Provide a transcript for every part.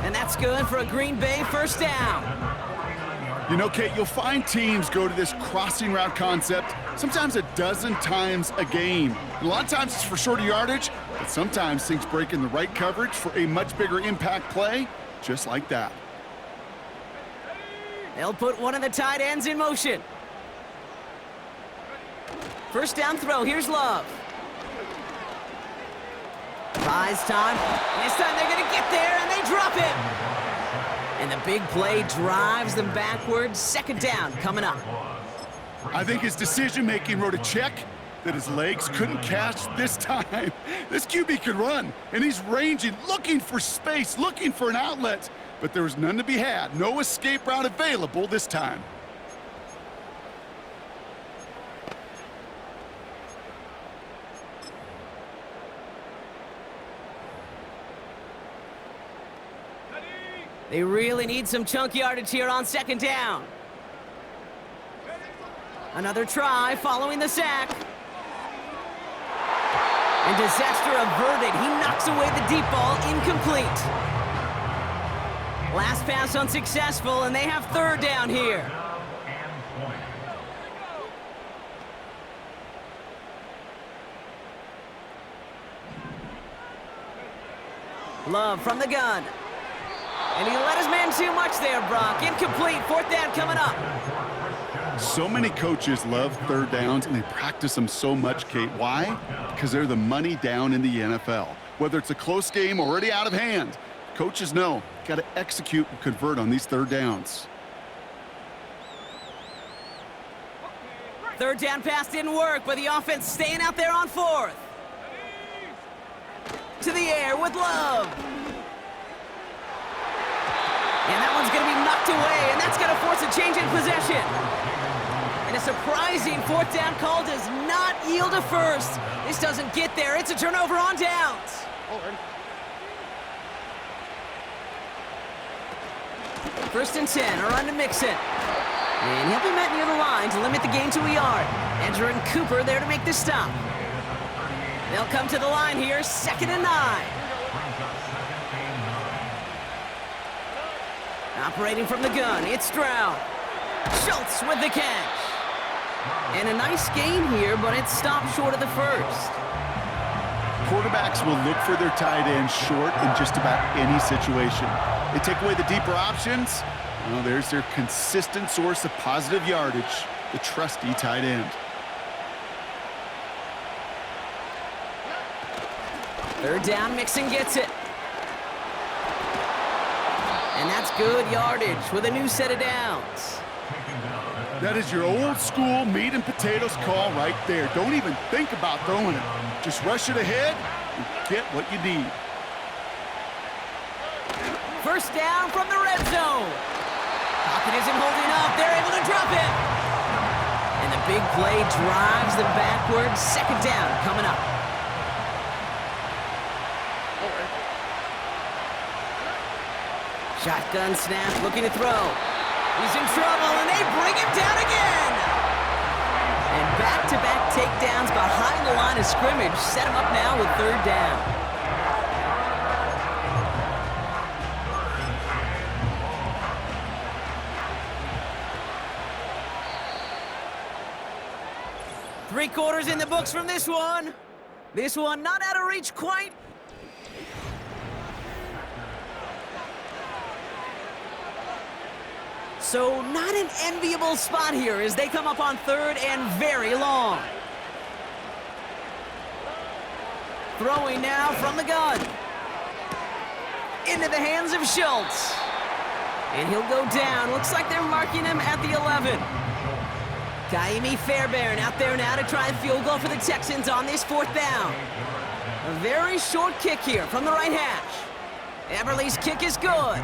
And that's good for a Green Bay first down. You know, Kate, you'll find teams go to this crossing route concept sometimes a dozen times a game. And a lot of times it's for shorter yardage, but sometimes things break in the right coverage for a much bigger impact play, just like that. They'll put one of the tight ends in motion. First down throw, here's Love. Buys time. This time they're going to get there, and they drop him. And the big play drives them backwards. Second down coming up. I think his decision-making wrote a check that his legs couldn't catch this time. This QB could run, and he's ranging, looking for space, looking for an outlet. But there was none to be had. No escape route available this time. They really need some chunk yardage here on second down. Another try following the sack. And disaster averted. He knocks away the deep ball, incomplete. Last pass unsuccessful, and they have third down here. Love from the gun. And he let his man too much there, Brock. Incomplete. Fourth down coming up. So many coaches love third downs, and they practice them so much, Kate. Why? Because they're the money down in the NFL. Whether it's a close game already out of hand, coaches know, got to execute and convert on these third downs. Third down pass didn't work, but the offense staying out there on fourth. To the air with Love. And that one's going to be knocked away, and that's going to force a change in possession. And a surprising fourth down call does not yield a first. This doesn't get there. It's a turnover on downs. First and 10, a run to Mixon. And he'll be met near the line to limit the gain to a yard. Edger and Cooper there to make the stop. They'll come to the line here, 2nd and 9. Operating from the gun, it's Stroud. Schultz with the catch. And a nice gain here, but it's stopped short of the first. Quarterbacks will look for their tight end short in just about any situation. They take away the deeper options. Well, there's their consistent source of positive yardage, the trusty tight end. Third down, Mixon gets it. And that's good yardage with a new set of downs. That is your old school meat and potatoes call right there. Don't even think about throwing it. Just rush it ahead and get what you need. First down from the red zone. Pocket isn't holding up. They're able to drop it. And the big play drives them backwards. Second down coming up. Shotgun snap, looking to throw. He's in trouble, and they bring him down again. And back-to-back takedowns behind the line of scrimmage set him up now with third down. Three quarters in the books from this one. This one not out of reach quite. So not an enviable spot here as they come up on third and very long. Throwing now from the gun. Into the hands of Schultz. And he'll go down. Looks like they're marking him at the 11. Kaimi Fairbairn out there now to try a field goal for the Texans on this fourth down. A very short kick here from the right hash. Everly's kick is good.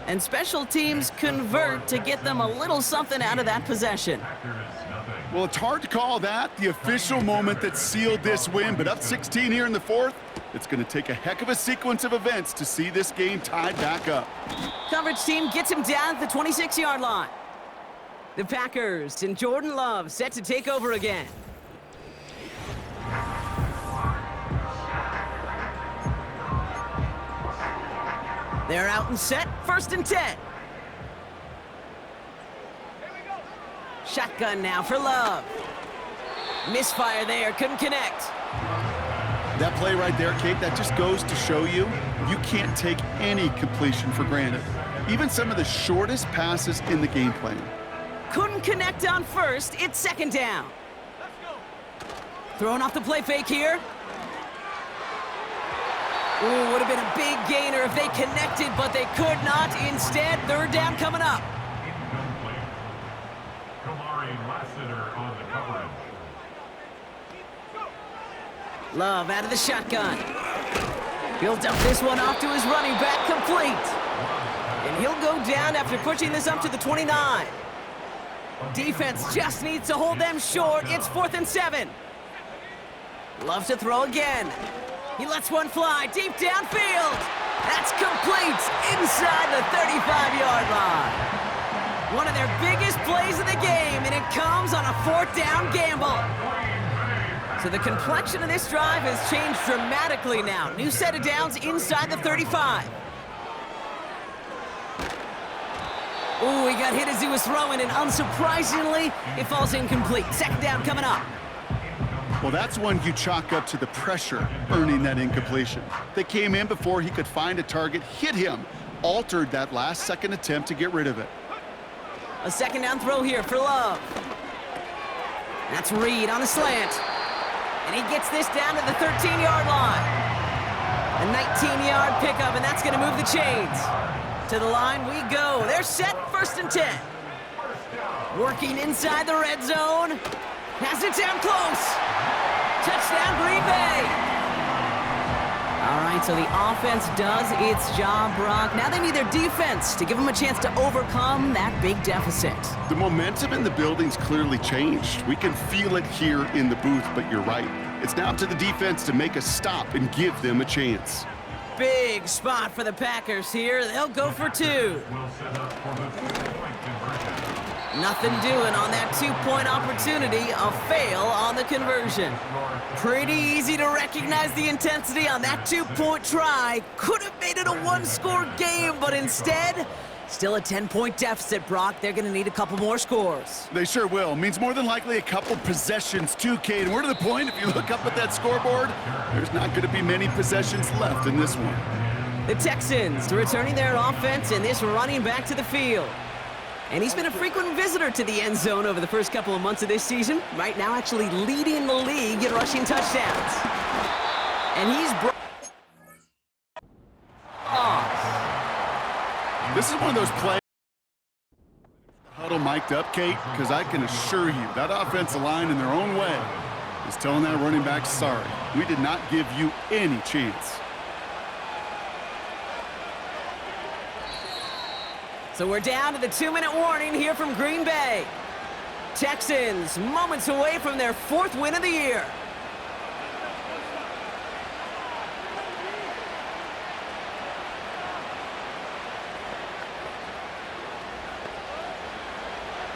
And special teams convert to get them a little something out of that possession. Well, it's hard to call that the official moment that sealed this win, but up 16 here in the fourth, it's going to take a heck of a sequence of events to see this game tied back up. Coverage team gets him down at the 26-yard line. The Packers and Jordan Love set to take over again. They're out and set, 1st and 10. Shotgun now for Love. Misfire there, couldn't connect. That play right there, Kate, that just goes to show you can't take any completion for granted. Even some of the shortest passes in the game plan. Couldn't connect on 1st, it's 2nd down. Throwing off the play fake here. Ooh, would have been a big gainer if they connected, but they could not. Instead, 3rd down coming up. Love out of the shotgun. Built up this one off to his running back, complete. And he'll go down after pushing this up to the 29. Defense just needs to hold them short. It's 4th and 7. Love to throw again. He lets one fly deep downfield. That's complete inside the 35-yard line. One of their biggest plays of the game, and it comes on a 4th down gamble. So the complexion of this drive has changed dramatically now. New set of downs inside the 35. Ooh, he got hit as he was throwing, and unsurprisingly, it falls incomplete. 2nd down coming up. Well, that's one you chalk up to the pressure earning that incompletion. They came in before he could find a target, hit him, altered that last-second attempt to get rid of it. A 2nd down throw here for Love. That's Reed on the slant. And he gets this down to the 13-yard line. A 19-yard pickup, and that's going to move the chains. To the line we go. They're set, 1st and 10. Working inside the red zone. Pass it down close. Touchdown, Green Bay. All right, so the offense does its job, Brock. Now they need their defense to give them a chance to overcome that big deficit. The momentum in the building's clearly changed. We can feel it here in the booth, but you're right. It's now up to the defense to make a stop and give them a chance. Big spot for the Packers here. They'll go for 2. Nothing doing on that 2-point opportunity. A fail on the conversion. Pretty easy to recognize the intensity on that 2-point try. Could have made it a 1-score game, but instead, still a 10-point deficit, Brock. They're going to need a couple more scores. They sure will. Means more than likely a couple possessions too, Kate. And we're to the point, if you look up at that scoreboard, there's not going to be many possessions left in this one. The Texans returning their offense and this running back to the field. And he's been a frequent visitor to the end zone over the first couple of months of this season. Right now actually leading the league in rushing touchdowns. And he's This is one of those plays. Huddle mic'd up, Kate, because I can assure you that offensive line in their own way is telling that running back, sorry, we did not give you any chance. So we're down to the 2-minute warning here from Green Bay. Texans moments away from their 4th win of the year.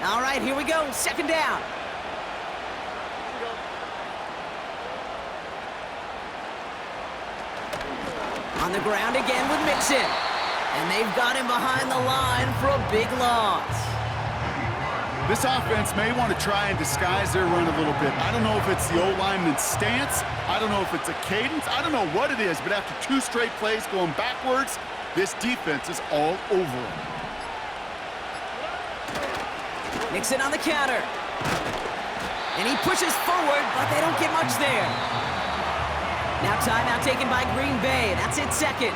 All right, here we go, 2nd down. On the ground again with Mixon. And they've got him behind the line for a big loss. This offense may want to try and disguise their run a little bit. I don't know if it's the O-lineman's stance. I don't know if it's a cadence. I don't know what it is, but after 2 straight plays going backwards, this defense is all over them. Mixon on the counter. And he pushes forward, but they don't get much there. Now timeout taken by Green Bay. That's it, 2nd.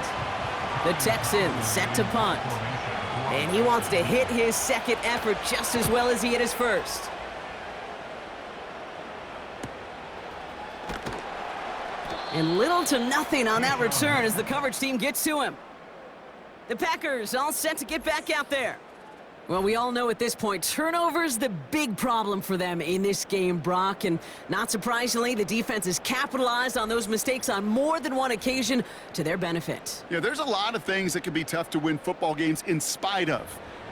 The Texans set to punt. And he wants to hit his 2nd effort just as well as he hit his 1st. And little to nothing on that return as the coverage team gets to him. The Packers all set to get back out there. Well, we all know at this point, turnovers the big problem for them in this game, Brock. And not surprisingly, the defense has capitalized on those mistakes on more than one occasion to their benefit. Yeah, there's a lot of things that can be tough to win football games in spite of.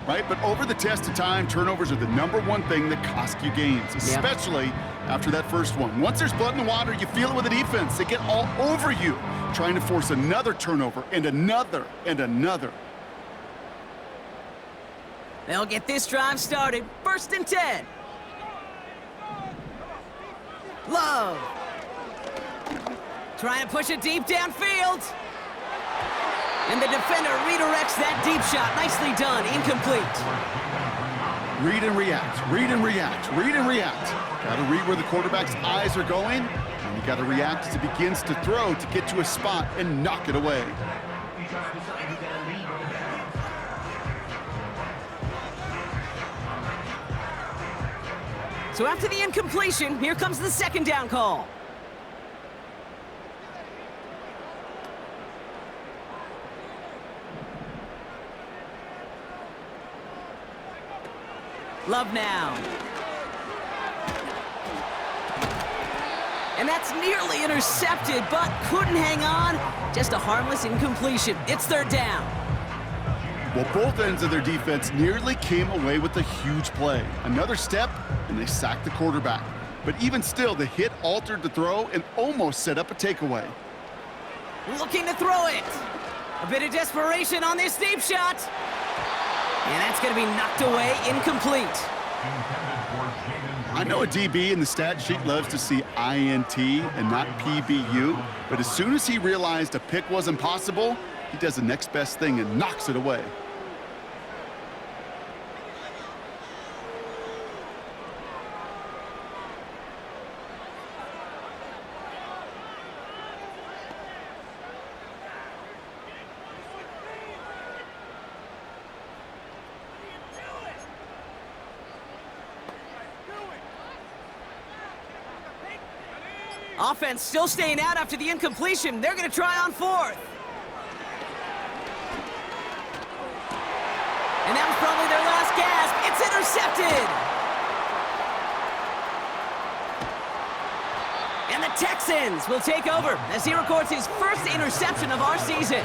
right? But over the test of time, turnovers are the #1 thing that cost you games, especially after that first one. Once there's blood in the water, you feel it with the defense. They get all over you, trying to force another turnover and another and another. They'll get this drive started. 1st and 10. Love. Trying to push it deep downfield. And the defender redirects that deep shot. Nicely done. Incomplete. Read and react, read and react, read and react. Got to read where the quarterback's eyes are going, and you got to react as it begins to throw to get to a spot and knock it away. So after the incompletion, here comes the 2nd down call. Love now. And that's nearly intercepted, but couldn't hang on. Just a harmless incompletion. It's 3rd down. Well, both ends of their defense nearly came away with a huge play. Another step, and they sacked the quarterback. But even still, the hit altered the throw and almost set up a takeaway. Looking to throw it. A bit of desperation on this deep shot. And that's going to be knocked away, incomplete. I know a DB in the stat sheet loves to see INT and not PBU, but as soon as he realized a pick wasn't possible, he does the next best thing and knocks it away. Offense still staying out after the incompletion. They're going to try on 4th. And that was probably their last gasp. It's intercepted. And the Texans will take over as he records his 1st interception of our season.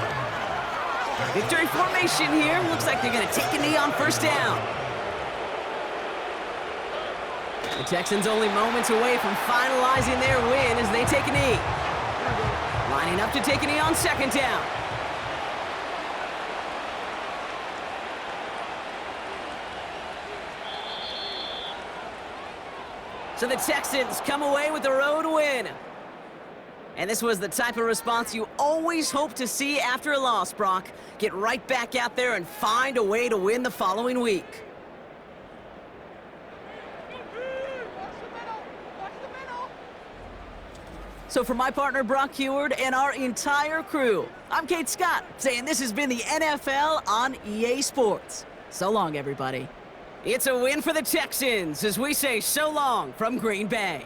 Victory formation here. Looks like they're going to take a knee on 1st down. The Texans only moments away from finalizing their win as they take a knee. Lining up to take a knee on 2nd down. So the Texans come away with the road win. And this was the type of response you always hope to see after a loss, Brock. Get right back out there and find a way to win the following week. So for my partner, Brock Heward, and our entire crew, I'm Kate Scott, saying this has been the NFL on EA Sports. So long, everybody. It's a win for the Texans as we say so long from Green Bay.